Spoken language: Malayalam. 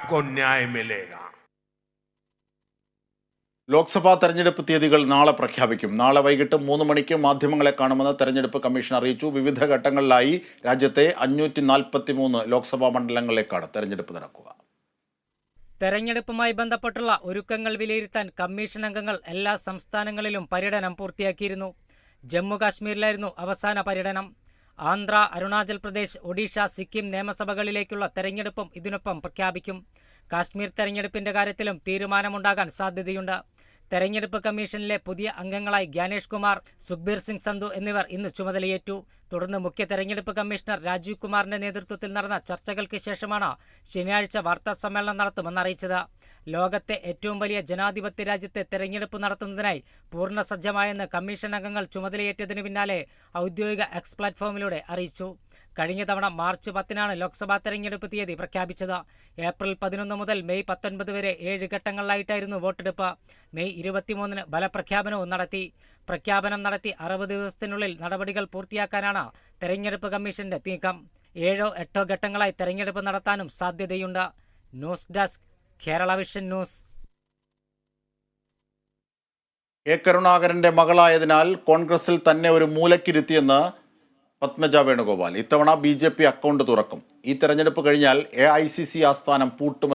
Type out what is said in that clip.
आपको न्याय मिलेगा। ലോക്സഭാ തെരഞ്ഞെടുപ്പ് തീയതികൾ നാളെ പ്രഖ്യാപിക്കും. നാളെ വൈകിട്ട് 3 മണിക്ക് മാധ്യമങ്ങളെ കാണുമെന്ന് തെരഞ്ഞെടുപ്പ് കമ്മീഷൻ അറിയിച്ചു. വിവിധ ഘട്ടങ്ങളിലായി രാജ്യത്തെ 543 ലോക്സഭാ മണ്ഡലങ്ങളിലേക്കാണ് തെരഞ്ഞെടുപ്പ് നടക്കുക. തെരഞ്ഞെടുപ്പുമായി ബന്ധപ്പെട്ടുള്ള ഒരുക്കങ്ങൾ വിലയിരുത്താൻ കമ്മീഷൻ അംഗങ്ങൾ എല്ലാ സംസ്ഥാനങ്ങളിലും പര്യടനം പൂർത്തിയാക്കിയിരുന്നു. ജമ്മു കാശ്മീരിലായിരുന്നു അവസാന പര്യടനം. ആന്ധ്ര, അരുണാചൽ പ്രദേശ്, ഒഡീഷ, സിക്കിം നിയമസഭകളിലേക്കുള്ള തെരഞ്ഞെടുപ്പും ഇതിനൊപ്പം പ്രഖ്യാപിക്കും. കാശ്മീർ തെരഞ്ഞെടുപ്പിന്റെ കാര്യത്തിലും തീരുമാനമുണ്ടാകാൻ സാധ്യതയുണ്ട്. തെരഞ്ഞെടുപ്പ് കമ്മീഷനിലെ പുതിയ അംഗങ്ങളായി ഗ്യാനേഷ് കുമാർ, സുഖ്ബീർ സിംഗ് സന്ധു എന്നിവർ ഇന്ന് ചുമതലയേറ്റു. തുടർന്ന് മുഖ്യ തെരഞ്ഞെടുപ്പ് കമ്മീഷണർ രാജീവ് കുമാറിന്റെ നേതൃത്വത്തിൽ നടന്ന ചർച്ചകൾക്ക് ശേഷമാണ് ശനിയാഴ്ച വാർത്താ സമ്മേളനം നടത്തുമെന്ന് അറിയിച്ചത്. ലോകത്തെ ഏറ്റവും വലിയ ജനാധിപത്യ രാജ്യത്തെ തെരഞ്ഞെടുപ്പ് നടത്തുന്നതിനായി പൂർണ്ണ സജ്ജമായെന്ന് കമ്മീഷൻ അംഗങ്ങൾ ചുമതലയേറ്റതിനു പിന്നാലെ ഔദ്യോഗിക എക്സ് പ്ലാറ്റ്ഫോമിലൂടെ അറിയിച്ചു. കഴിഞ്ഞ തവണ മാർച്ച് 10-നാണ് ലോക്സഭാ തെരഞ്ഞെടുപ്പ് തീയതി പ്രഖ്യാപിച്ചത്. ഏപ്രിൽ 11 മുതൽ മെയ് 19 വരെ 7 ഘട്ടങ്ങളിലായിട്ടായിരുന്നു വോട്ടെടുപ്പ്. മെയ് 23-ന് ഫലപ്രഖ്യാപനവും നടത്തി. പ്രഖ്യാപനം നടത്തി 60 ദിവസത്തിനുള്ളിൽ നടപടികൾ പൂർത്തിയാക്കാനാണ് തെരഞ്ഞെടുപ്പ് കമ്മീഷന്റെ നീക്കം. 7-8 ഘട്ടങ്ങളായി തെരഞ്ഞെടുപ്പ് നടത്താനും സാധ്യതയുണ്ട്. News desk, Kerala vision news. K കരുണാകരന്റെ മകളായതിനാൽ കോൺഗ്രസിൽ തന്നെ ഒരു മൂലക്കിരുത്തിയെന്ന് പത്മജ വേണുഗോപാൽ. ഇത്തവണ BJP അക്കൗണ്ട് തുറക്കും. ഈ തെരഞ്ഞെടുപ്പ് കഴിഞ്ഞാൽ AICC ആസ്ഥാനം പൂട്ടും